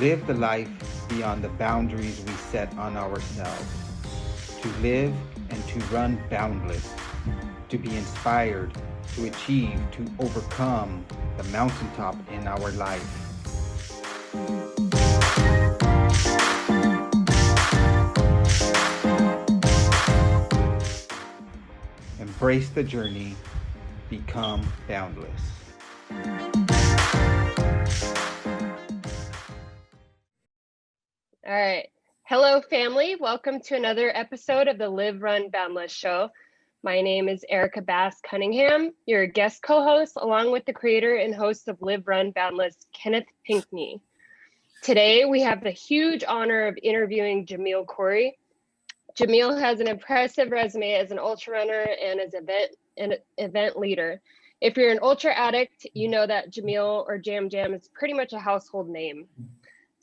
live the life beyond the boundaries we set on ourselves, to live and to run boundless, to be inspired, to achieve, to overcome the mountaintop in our life. Embrace the journey, become boundless. All right. Hello, family. Welcome to another episode of the Live, Run, Boundless show. My name is Erica Bass Cunningham, your guest co-host, along with the creator and host of Live, Run, Boundless, Kenneth Pinckney. Today, we have the huge honor of interviewing Jamil Coury. Jamil has an impressive resume as an ultra runner and as an event leader. If you're an ultra addict, you know that Jamil or Jam Jam is pretty much a household name.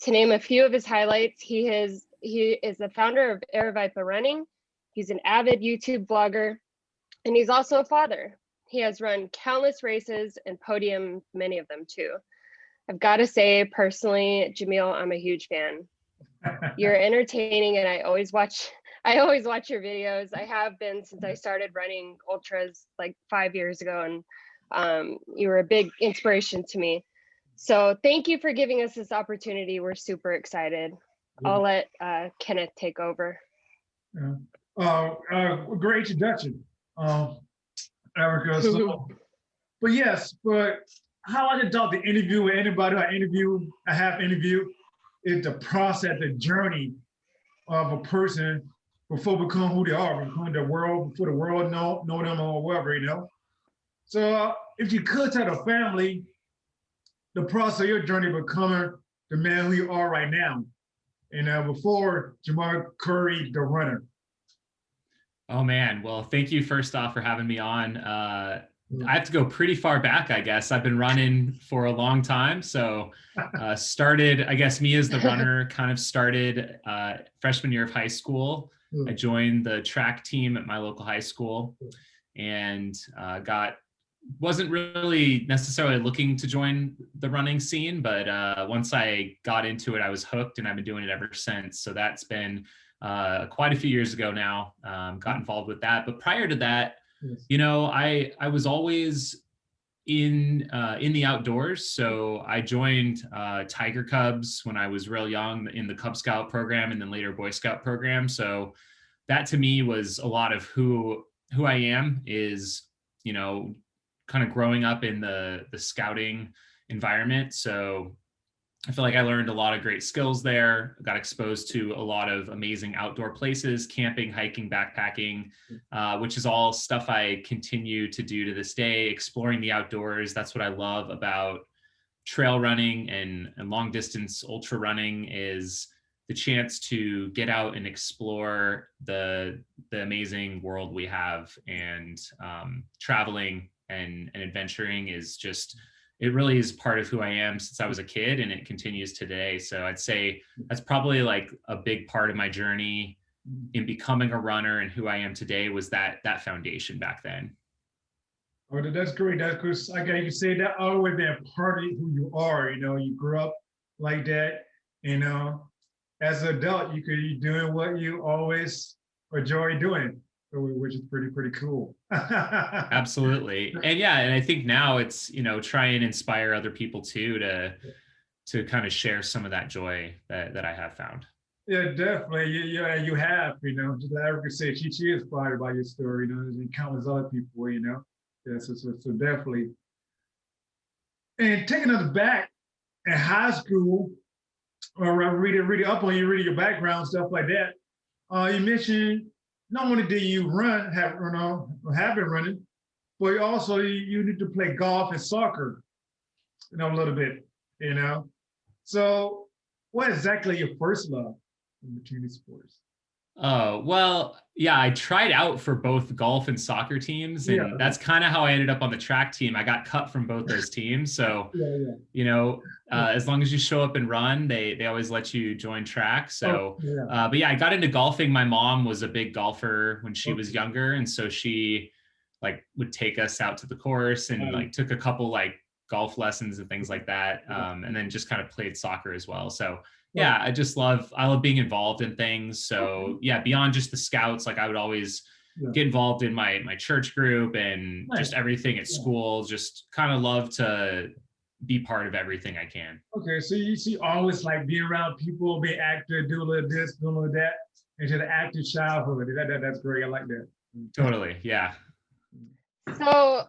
To name a few of his highlights, he is the founder of Air Vipa Running. He's an avid YouTube blogger, and he's also a father. He has run countless races and podium, many of them too. I've got to say, personally, Jamil, I'm a huge fan. You're entertaining, and I always watch your videos. I have been since I started running ultras like 5 years ago, and you were a big inspiration to me. So thank you for giving us this opportunity. We're super excited. I'll let Kenneth take over. Great introduction, Erica. So, but how I can talk the interview with anybody I have interviewed is the process, the journey of a person before become who they are, before the world know them or whatever, you know. So if you could tell the family the process of your journey becoming the man who you are right now, and before Jamil Coury, the runner. Oh man, well, thank you first off for having me on. I have to go pretty far back, I guess. I've been running for a long time. So started, I guess me as the runner kind of started freshman year of high school. I joined the track team at my local high school and wasn't really necessarily looking to join the running scene, but once I got into it, I was hooked, and I've been doing it ever since. So that's been quite a few years ago now, got involved with that. But prior to that, you know, I was always in the outdoors. So I joined Tiger Cubs when I was real young in the Cub Scout program, and then later Boy Scout program. So that to me was a lot of who I am, is, you know, kind of growing up in the scouting environment. So I feel like I learned a lot of great skills there, got exposed to a lot of amazing outdoor places, camping, hiking, backpacking, which is all stuff I continue to do to this day, exploring the outdoors. That's what I love about trail running and long distance ultra running, is the chance to get out and explore the amazing world we have. And traveling and adventuring is just, it really is part of who I am since I was a kid, and it continues today. So I'd say that's probably like a big part of my journey in becoming a runner, and who I am today was that foundation back then. Oh, that's great. That's because like you say, that always been a part of who you are. You know, you grew up like that. You know, as an adult, you're doing what you always enjoy doing, which is pretty cool. Absolutely. And yeah, and I think now it's, you know, try and inspire other people too, to kind of share some of that joy that I have found. Yeah, definitely. You have, you know, just like Erica said, she is inspired by your story, you know, and countless other people, you know. Yeah, so definitely. And taking us back in high school, or read up on your background, stuff like that. You mentioned not only did you have been running, but also you need to play golf and soccer, you know, a little bit, you know. So what exactly your first love in between these sports? Oh, well, yeah, I tried out for both golf and soccer teams, and that's kind of how I ended up on the track team. I got cut from both those teams. So, you know, as long as you show up and run, they always let you join track. So, but yeah, I got into golfing. My mom was a big golfer when she was younger. And so she like would take us out to the course and like took a couple like golf lessons and things like that. And then just kind of played soccer as well. So yeah, I love being involved in things. So yeah, beyond just the scouts, like I would always get involved in my church group and just everything at school, just kind of love to be part of everything I can. Okay, so you always like being around people, be active, do a little this, do a little that, into the active childhood. That's great. I like that. Totally, yeah. So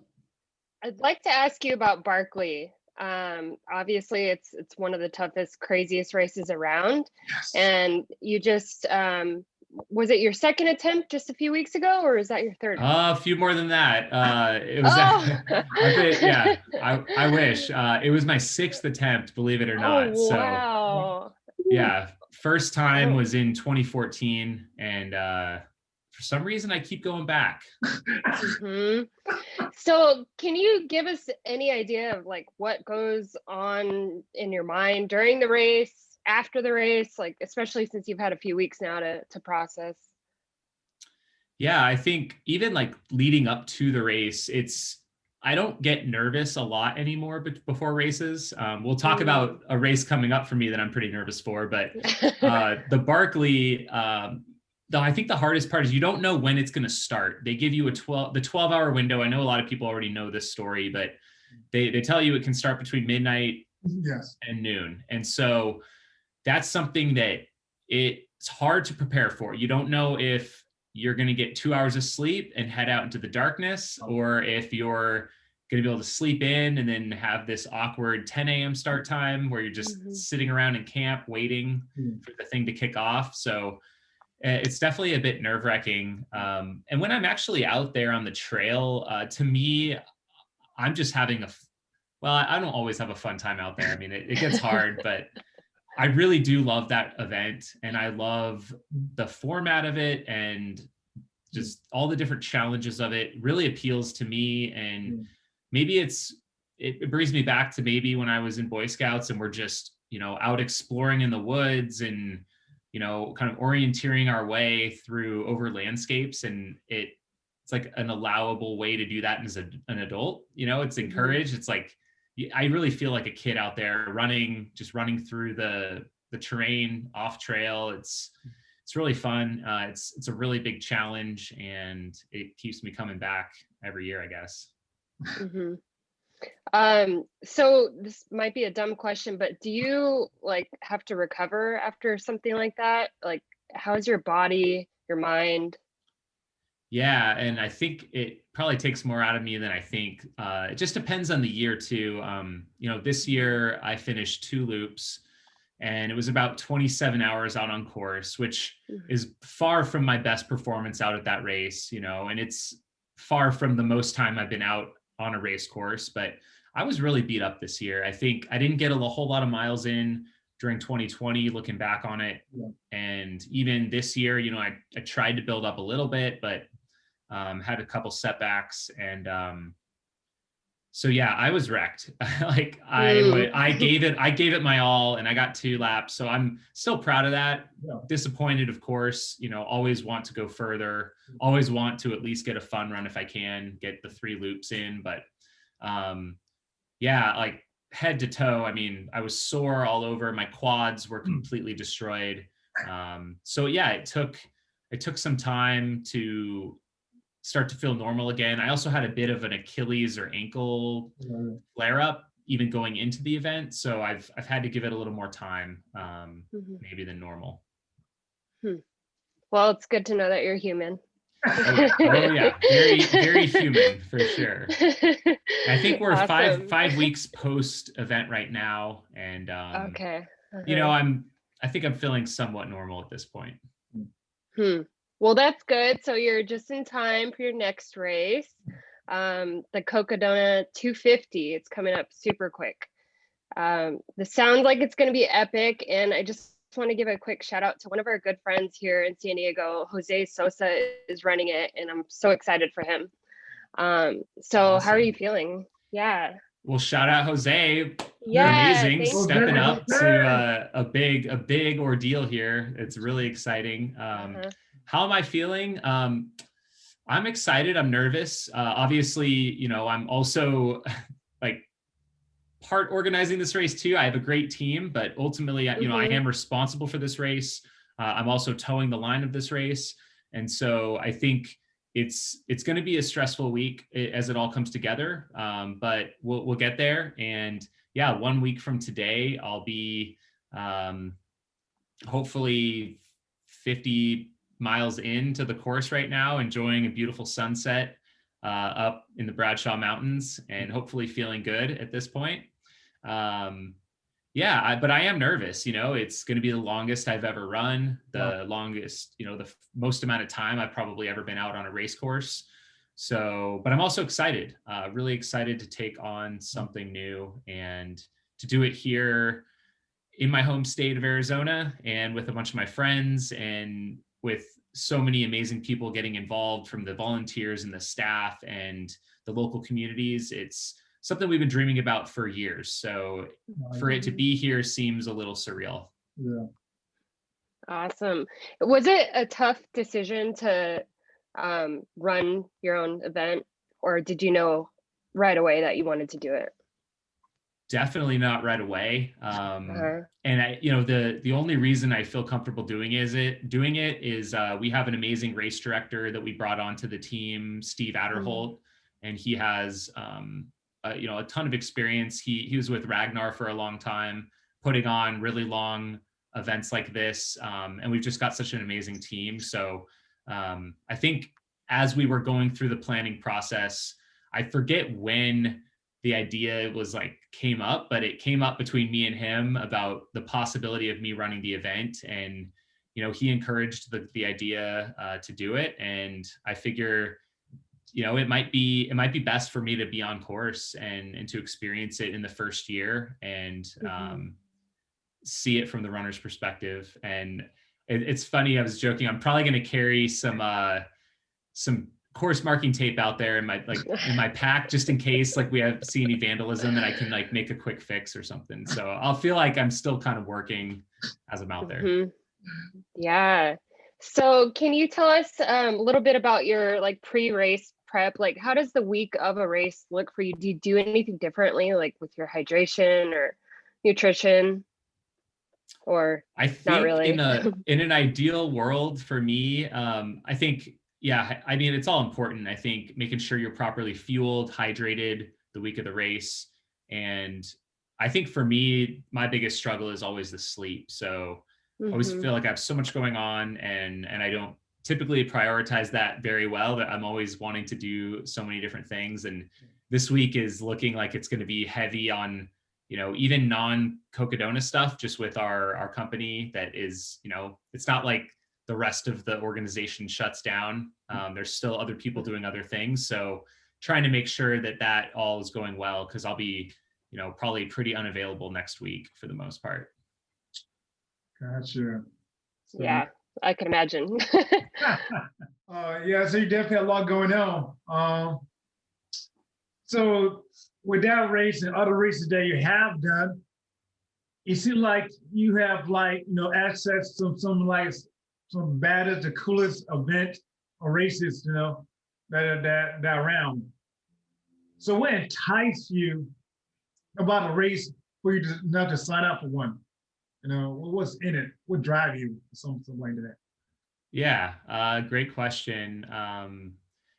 I'd like to ask you about Barkley. Obviously, it's one of the toughest, craziest races around. Yes. And you just, was it your second attempt just a few weeks ago, or is that your third? A few more than that. It was, I wish. It was my sixth attempt, believe it or not. Oh, wow. So yeah, first time was in 2014. And for some reason, I keep going back. Mm-hmm. So can you give us any idea of like what goes on in your mind during the race, after the race, like especially since you've had a few weeks now to process? Yeah, I think even like leading up to the race, I don't get nervous a lot anymore before races. We'll talk about a race coming up for me that I'm pretty nervous for, but the Barkley, though I think the hardest part is you don't know when it's going to start. They give you the 12-hour window. I know a lot of people already know this story, but they tell you it can start between midnight and noon. And so that's something that it's hard to prepare for. You don't know if you're going to get 2 hours of sleep and head out into the darkness, or if you're going to be able to sleep in and then have this awkward 10 a.m. start time where you're just sitting around in camp waiting for the thing to kick off. So it's definitely a bit nerve-wracking. And when I'm actually out there on the trail, to me, I'm just having I don't always have a fun time out there. I mean, it gets hard, but I really do love that event, and I love the format of it, and just all the different challenges of it really appeals to me. And maybe it brings me back to maybe when I was in Boy Scouts and we're just, out exploring in the woods and, kind of orienteering our way through over landscapes. And it's like an allowable way to do that as an adult, it's encouraged. It's like, I really feel like a kid out there running through the terrain off trail. It's really fun. It's a really big challenge, and it keeps me coming back every year, I guess. Mm-hmm. So this might be a dumb question, but do you like have to recover after something like that? Like, how's your body, your mind? Yeah, and I think it probably takes more out of me than I think. It just depends on the year too. This year I finished 2 loops, and it was about 27 hours out on course, which is far from my best performance out at that race, and it's far from the most time I've been out on a race course. But I was really beat up this year. I think I didn't get a whole lot of miles in during 2020, looking back on it. And even this year, I tried to build up a little bit, but had a couple setbacks. And so yeah, I was wrecked. Like I gave it my all, and I got 2 laps. So I'm still proud of that. Disappointed, of course, always want to go further, always want to at least get a fun run if I can get the 3 loops in. But yeah, like head to toe, I mean, I was sore all over. My quads were completely destroyed. So yeah, it took some time to start to feel normal again. I also had a bit of an Achilles or ankle flare up even going into the event. So I've had to give it a little more time, maybe than normal. Well, it's good to know that you're human. Oh yeah. Very, very human for sure. I think we're awesome. five weeks post event right now. And, okay. I think I'm feeling somewhat normal at this point. Well, that's good. So you're just in time for your next race, the Cocodona 250. It's coming up super quick. This sounds like it's going to be epic, and I just want to give a quick shout out to one of our good friends here in San Diego. Jose Sosa is running it, and I'm so excited for him. So awesome. How are you feeling? Yeah. Well, shout out Jose. You're amazing. Stepping up to a big ordeal here. It's really exciting. How am I feeling? I'm excited. I'm nervous. Obviously, I'm also like part organizing this race too. I have a great team, but ultimately, you know, I am responsible for this race. I'm also towing the line of this race. And so I think it's going to be a stressful week as it all comes together. But we'll get there. And yeah, 1 week from today, I'll be hopefully 50 miles into the course right now, enjoying a beautiful sunset up in the Bradshaw Mountains, and hopefully feeling good at this point. Yeah, but I am nervous. You know, it's going to be the longest I've ever run, the longest, you know, the most amount of time I've probably ever been out on a race course. So, but I'm also excited, really excited to take on something new and to do it here in my home state of Arizona and with a bunch of my friends and with so many amazing people getting involved, from the volunteers and the staff and the local communities. It's something we've been dreaming about for years. So for it to be here seems a little surreal. Yeah. Awesome. Was it a tough decision to run your own event, or did you know right away that you wanted to do it? Definitely not right away. And I, you know, the only reason I feel comfortable doing it is we have an amazing race director that we brought onto the team, Steve Adderholt, and he has you know, a ton of experience. He was with Ragnar for a long time, putting on really long events like this, and we've just got such an amazing team. So I think as we were going through the planning process, I forget when the idea was like came up, but it came up between me and him about the possibility of me running the event. And, you know, he encouraged the idea to do it. And I figure, you know, it might be best for me to be on course and to experience it in the first year and see it from the runner's perspective. And it's funny, I was joking, I'm probably going to carry some course marking tape out there in my pack, just in case like we see any vandalism and I can like make a quick fix or something. So I'll feel like I'm still kind of working as I'm out there. Yeah. So can you tell us a little bit about your like pre-race prep? Like, how does the week of a race look for you? Do you do anything differently, like with your hydration or nutrition? Or I think not really? in an ideal world for me, I think, yeah, I mean, it's all important. I think making sure you're properly fueled, hydrated the week of the race. And I think for me, my biggest struggle is always the sleep. So I always feel like I have so much going on and I don't typically prioritize that very well, that I'm always wanting to do so many different things. And this week is looking like it's going to be heavy on, you know, even non-Cocodona stuff, just with our company that is, you know, it's not like the rest of the organization shuts down. There's still other people doing other things. So trying to make sure that all is going well, because I'll be, you know, probably pretty unavailable next week for the most part. Gotcha. So, yeah, I can imagine. yeah, so you definitely have a lot going on. So with that race and other races that you have done, it seems like you have like, you know, access to some baddest, the coolest event or races, you know, that round. So what enticed you about a race for you to not to sign up for one? You know, what's in it? What drive you? Something like that. Yeah, great question.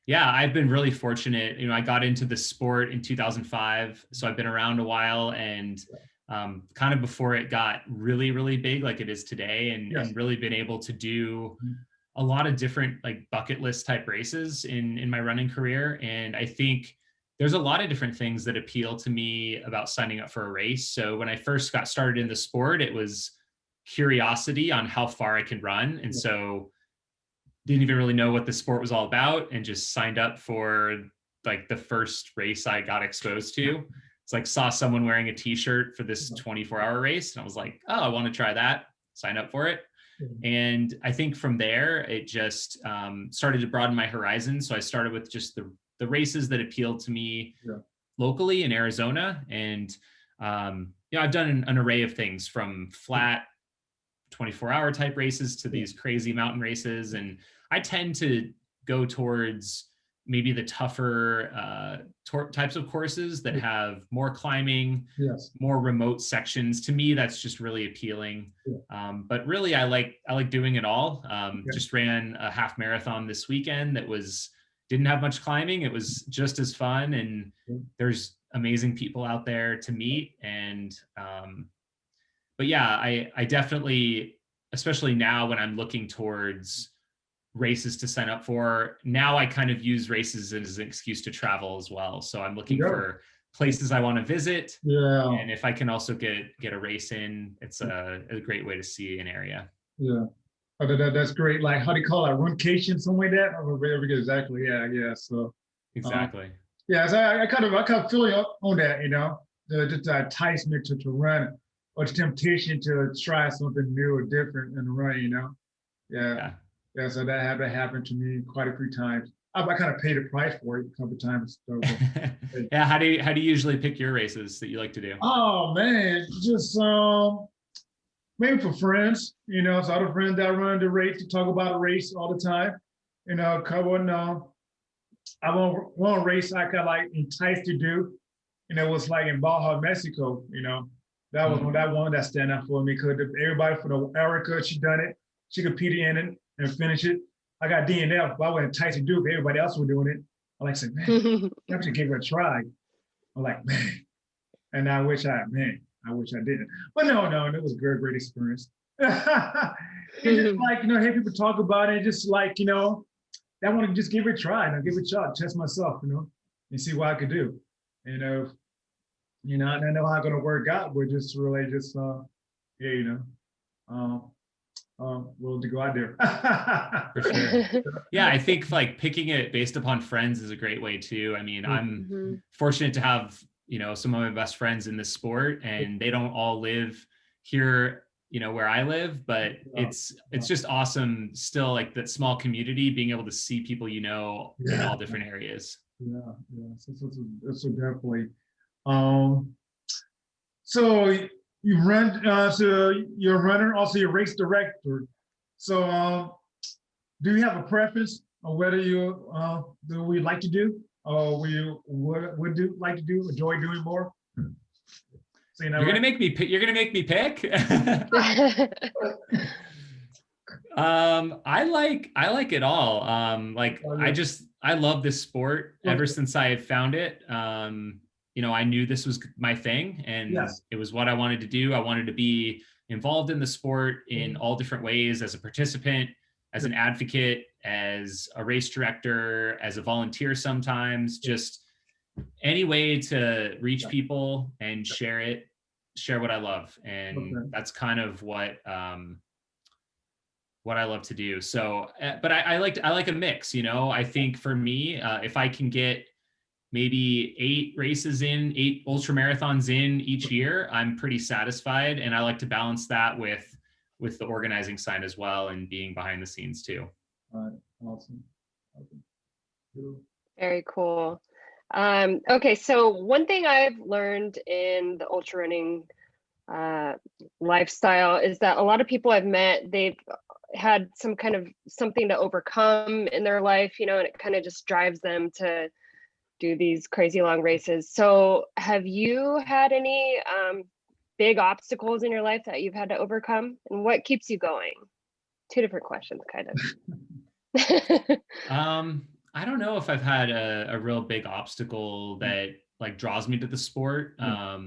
Yeah, I've been really fortunate. You know, I got into the sport in 2005, so I've been around a while, and kind of before it got really, really big like it is today, and really been able to do a lot of different like bucket list type races in my running career. And I think there's a lot of different things that appeal to me about signing up for a race. So when I first got started in the sport, it was curiosity on how far I can run. And so didn't even really know what the sport was all about, and just signed up for like the first race I got exposed to. It's like saw someone wearing a t-shirt for this 24-hour race, and I was like, oh, I want to try that, sign up for it. And I think from there, it just started to broaden my horizon. So I started with just the races that appealed to me locally in Arizona. And, you know, I've done an array of things, from flat 24-hour type races to these crazy mountain races. And I tend to go towards maybe the tougher types of courses that have more climbing, Yes. more remote sections. To me, that's just really appealing. Yeah. But really, I like doing it all. Okay. Just ran a half marathon this weekend that didn't have much climbing. It was just as fun, and there's amazing people out there to meet. And but yeah, I definitely, especially now when I'm looking towards races to sign up for, now I kind of use races as an excuse to travel as well. So I'm looking for places I want to visit. Yeah. And if I can also get a race in, it's a great way to see an area. Yeah. Oh, that's great. Like, how do you call it? Runcation, something like that? Oh, exactly. Yeah. Yeah. So Exactly. yeah. So I kind of feel you on that, you know, just the enticement to run, or the temptation to try something new or different in the run, you know? Yeah. Yeah. So that happened to me quite a few times. I kind of paid the price for it a couple of times. So, yeah. How do you usually pick your races that you like to do? Oh man, just maybe for friends, you know, so other friends that run the race to talk about a race all the time, you know, I want one race I got like enticed to do, and it was like in Baja, Mexico, you know. That was that one that stand out for me, because everybody for the Erica, she done it, she competed in it and finished it. I got DNF, but I was enticed to do it, but everybody else was doing it. I like said, man, I should give it a try. I'm like, man, and I wish I didn't. But no, it was a great experience. And just like, you know, hear people talk about it, just like, you know, I want to just give it a try, and give it a shot, test myself, you know, and see what I could do. You know, I don't know how it's gonna work out, but just really just yeah, you know, willing to go out there. For sure. Yeah, I think like picking it based upon friends is a great way too. I mean, I'm fortunate to have, you know, some of my best friends in this sport, and they don't all live here, you know, where I live, but it's just awesome still, like that small community, being able to see people, you know, in all different areas. Yeah. So definitely. So you run, so you're a runner, also you're a race director. So do you have a preference on whether you do we like to do, or would do like to do, enjoy doing more? So, you're gonna make me pick. You're gonna make me pick. I like it all. I love this sport ever since I had found it. You know, I knew this was my thing, and it was what I wanted to do. I wanted to be involved in the sport in all different ways, as a participant, as an advocate, as a race director, as a volunteer sometimes, just any way to reach people and share what I love. And that's kind of what I love to do. So, but I like a mix, you know. I think for me, if I can get maybe 8 ultra marathons in each year, I'm pretty satisfied. And I like to balance that with the organizing side as well, and being behind the scenes too. Awesome. Very cool. Okay, so one thing I've learned in the ultra running lifestyle is that a lot of people I've met, they've had some kind of something to overcome in their life, you know, and it kind of just drives them to do these crazy long races. So have you had any big obstacles in your life that you've had to overcome, and what keeps you going? Two different questions, kind of. I don't know if I've had a real big obstacle that like draws me to the sport. Not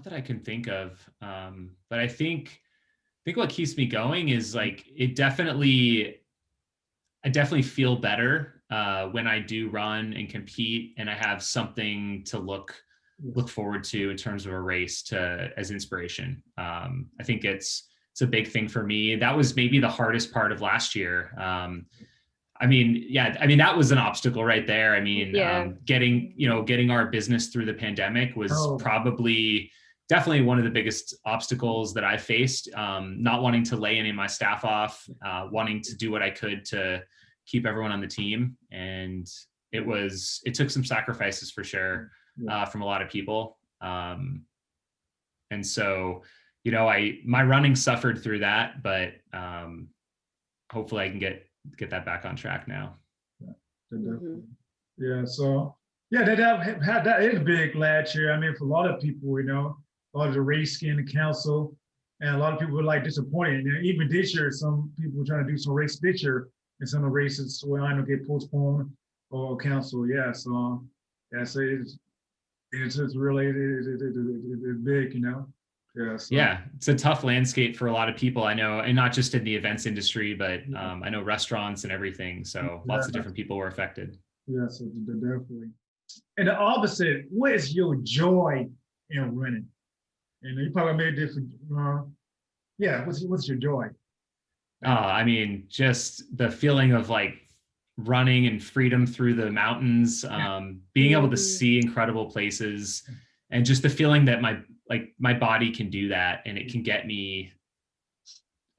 that I can think of. But I think what keeps me going is like, I definitely feel better when I do run and compete, and I have something to look forward to in terms of a race as inspiration. I think it's a big thing for me. That was maybe the hardest part of last year. I mean, that was an obstacle right there. I mean, getting our business through the pandemic was definitely one of the biggest obstacles that I faced. Not wanting to lay any of my staff off, wanting to do what I could to keep everyone on the team. And it took some sacrifices for sure, from a lot of people. And so, you know, my running suffered through that, but hopefully I can get that back on track now. Definitely. Yeah. So yeah, that is big last year. I mean, for a lot of people, a lot of the race skin council, and a lot of people were like disappointed. And even this year, some people were trying to do some race this year, and some of the races will either get postponed or canceled. Yeah. So so it's just really it's big, Yeah. So. Yeah, it's a tough landscape for a lot of people, I know, and not just in the events industry, but I know restaurants and everything. So lots of different people were affected. Yeah, so definitely. And the opposite, what is your joy in running? And you probably made a different. What's your joy? I mean, just the feeling of like running and freedom through the mountains, being able to see incredible places, and just the feeling that my body can do that, and it can get me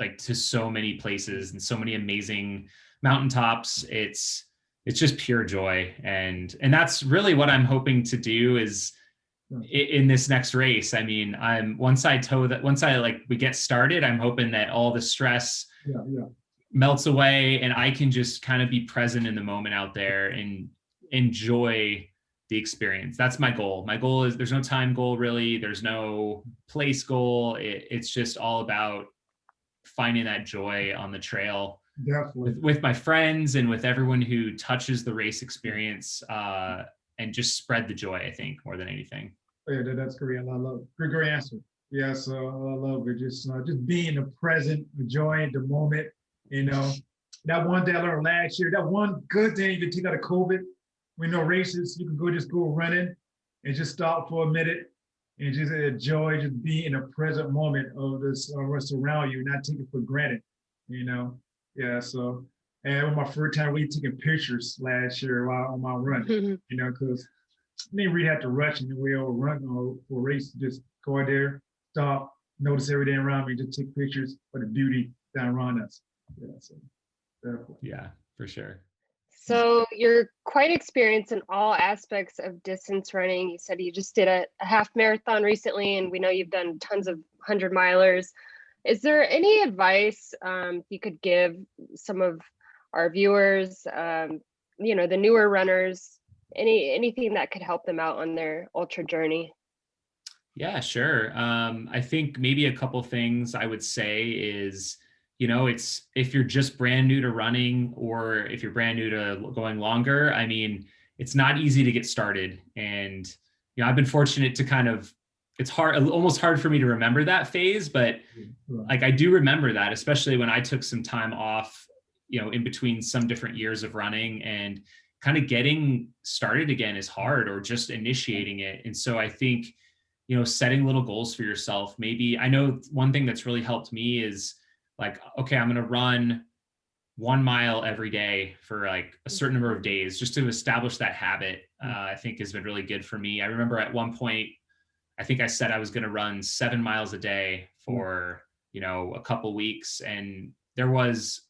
like to so many places and so many amazing mountaintops. It's just pure joy, and that's really what I'm hoping to do is in this next race. I mean, once we get started, I'm hoping that all the stress melts away, and I can just kind of be present in the moment out there and enjoy the experience. That's my goal. My goal is, there's no time goal really. There's no place goal. It's just all about finding that joy on the trail with my friends and with everyone who touches the race experience, and just spread the joy, I think, more than anything. Yeah, that's great. I love it. Great answer. Yeah, so I love it. Just being in the present, enjoying the moment. That one day I learned last year, that one good thing you can take out of COVID, races, you can just go running and just stop for a minute and just enjoy just being in the present moment of this what's around you, not take it for granted, Yeah, so, and it was my first time really taking pictures last year while on my run, because I didn't really have to rush in the way or run or race, just go out there, stop, notice everything around me, just take pictures for the beauty down around us. Yeah, so definitely. Yeah, for sure. So you're quite experienced in all aspects of distance running. You said you just did a half marathon recently, and we know you've done tons of 100-milers. Is there any advice you could give some of our viewers, the newer runners, anything that could help them out on their ultra journey? Yeah, sure. I think maybe a couple things I would say is, it's, if you're just brand new to running, or if you're brand new to going longer, I mean, it's not easy to get started. And, I've been fortunate to it's almost hard for me to remember that phase, but like, I do remember that, especially when I took some time off, in between some different years of running, and kind of getting started again is hard, or just initiating it. And so I think, setting little goals for yourself. Maybe, I know one thing that's really helped me is like, okay, I'm going to run 1 mile every day for like a certain number of days, just to establish that habit. I think has been really good for me. I remember at one point, I think I said I was going to run 7 miles a day for, a couple weeks. And it was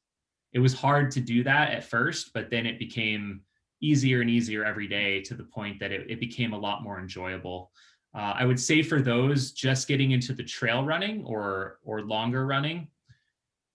hard to do that at first, but then it became easier and easier every day, to the point that it became a lot more enjoyable. I would say for those just getting into the trail running or longer running,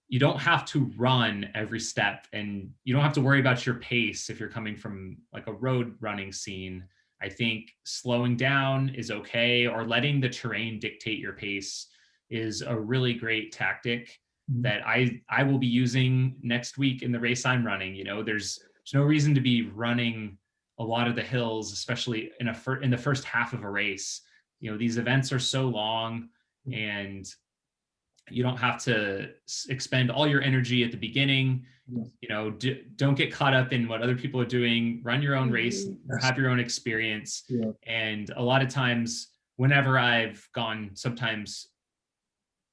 you don't have to run every step, and you don't have to worry about your pace if you're coming from like a road running scene. I think slowing down is okay, or letting the terrain dictate your pace is a really great tactic that I will be using next week in the race I'm running. There's no reason to be running a lot of the hills, especially in the first half of a race. These events are so long, and you don't have to expend all your energy at the beginning. Don't get caught up in what other people are doing. Run your own race, have your own experience. And a lot of times, whenever I've sometimes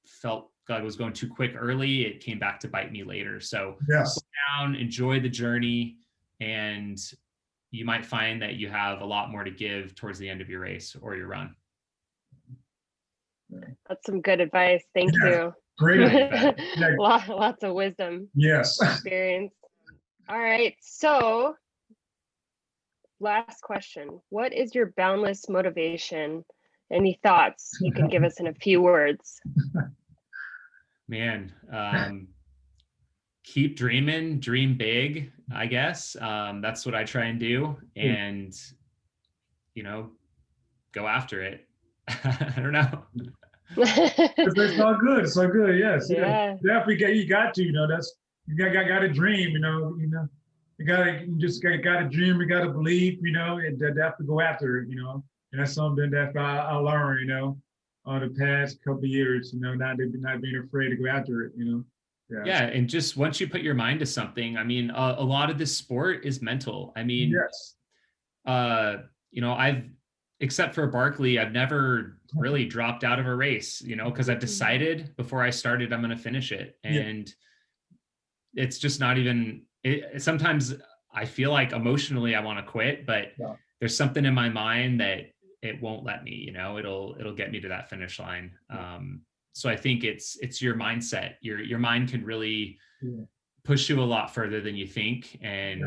felt like I was going too quick early, it came back to bite me later. So slow down, enjoy the journey, and you might find that you have a lot more to give towards the end of your race or your run. That's some good advice. Thank you. Great. Lots of wisdom. Yes. Experience. All right. So last question. What is your boundless motivation? Any thoughts you can give us in a few words? Man, keep dreaming, dream big, I guess. That's what I try and do. And, go after it. I don't know. It's all good. It's all good. Yes. Yeah. Definitely, you got to. That's you got to dream. You just got to dream. You got to believe. And definitely go after it. And that's something that I learned. On the past couple of years. Not being afraid to go after it. Yeah, and just once you put your mind to something, I mean, a lot of this sport is mental. I mean, yes. I've, except for Barkley, I've never really dropped out of a race, because I've decided before I started, I'm going to finish it. And it's just not even, sometimes I feel like emotionally I want to quit, but there's something in my mind that it won't let me, it'll get me to that finish line. So I think it's your mindset. Your mind can really push you a lot further than you think. And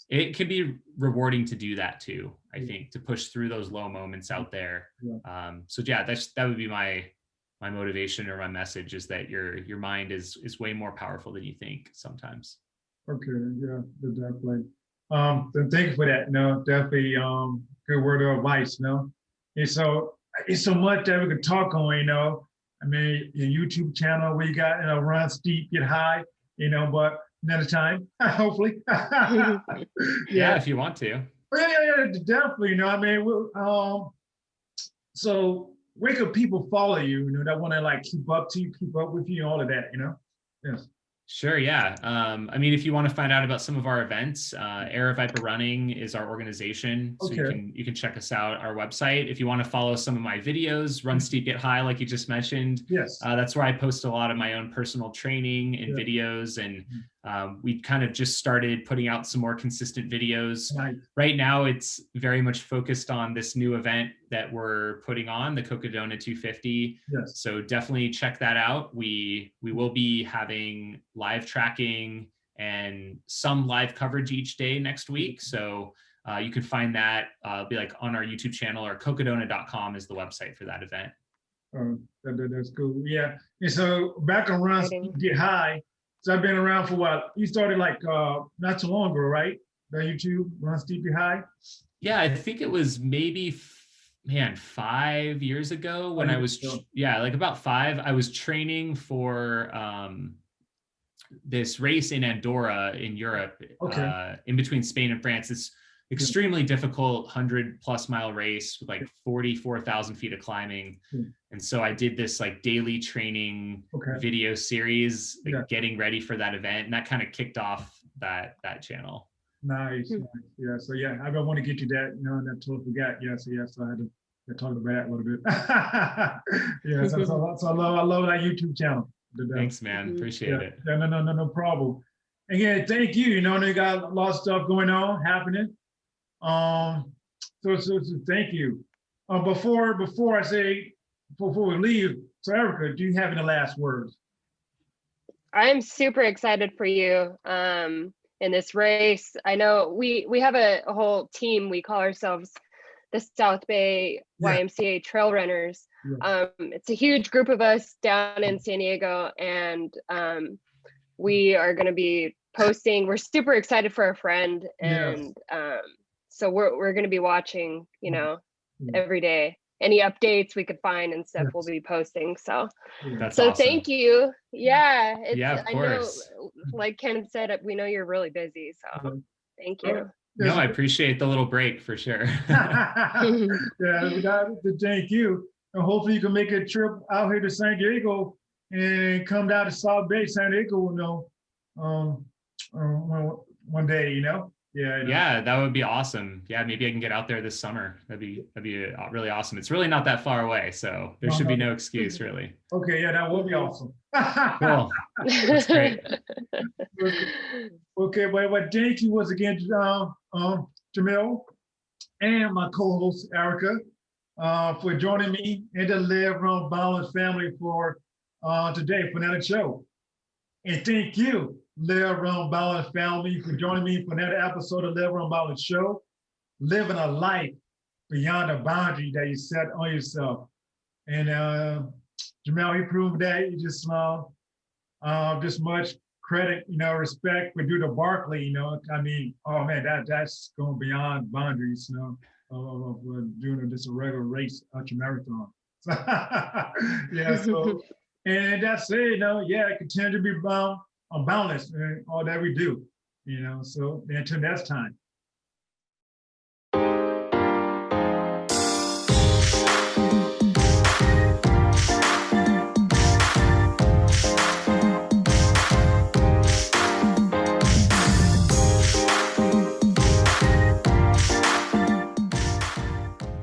it can be rewarding to do that too, I think, to push through those low moments out there. So that would be my motivation or my message, is that your mind is way more powerful than you think sometimes. Okay, yeah, definitely. Then thank you for that. Definitely good word of advice, And so it's so much that we could talk on, I mean, your YouTube channel where you got, run steep, get high, but another time, hopefully. Yeah, if you want to. Yeah, definitely. I mean, so where could people follow you? That want to keep up with you, all of that. Yes. Sure. Yeah. I mean, if you want to find out about some of our events, Air Viper Running is our organization. So you can check us out, our website. If you want to follow some of my videos, Run Steep, Get High, like you just mentioned. Yes. That's where I post a lot of my own personal training and videos. And we kind of just started putting out some more consistent videos. Nice. Right now, it's very much focused on this new event that we're putting on, the Cocodona 250. Yes. So definitely check that out. We will be having live tracking and some live coverage each day next week. So you can find that be on our YouTube channel, or cocodona.com is the website for that event. That's cool. Yeah. And so back on Run Steep, Get High. So I've been around for a while. You started not too long ago, right? The YouTube Run Steep, Get High. Yeah, I think it was maybe 5 years ago when I was about 5. I was training for this race in Andorra in Europe, in between Spain and France. It's extremely difficult 100+ mile race with 44,000 feet of climbing. And so I did this daily training video series, getting ready for that event. And that kind of kicked off that channel. Nice. Yeah. So I've been wanting to get you that, and I totally forgot. So I had to talk about that a little bit. So I love that YouTube channel. Thanks, man. Appreciate it. Yeah, no problem. Again, thank you. You got a lot of stuff going on, happening. So thank you. Before we leave, so Erica, do you have any last words? I'm super excited for you in this race. I know we have a whole team. We call ourselves the South Bay YMCA Trail Runners. It's a huge group of us down in San Diego, and we are going to be posting. We're super excited for our friend, and so we're going to be watching, every day. Any updates we could find and stuff we'll be posting. So that's awesome. Thank you. Yeah. Of course. I know, like Ken said, we know you're really busy. So thank you. No, I appreciate the little break for sure. Thank you. And hopefully you can make a trip out here to San Diego and come down to South Bay, San Diego, one day, Yeah, that would be awesome. Yeah, maybe I can get out there this summer. That'd be really awesome. It's really not that far away, so there should be no excuse, really. Okay, that would be awesome. Cool. That's great. Okay, well, thank you once again, Jamil, and my co-host Erica, for joining me in the Live Run Boundless family for today for another show. And thank you, Live Run Boundless family, for joining me for another episode of Live Run Boundless show, living a life beyond the boundary that you set on yourself. And Jamil, he proved that. You just much credit, respect for doing the Barkley, I mean, oh man, that's going beyond boundaries, of doing just a regular race, ultra marathon. Yeah, so, and that's it, continue to be boundless in all that we do, so until next time.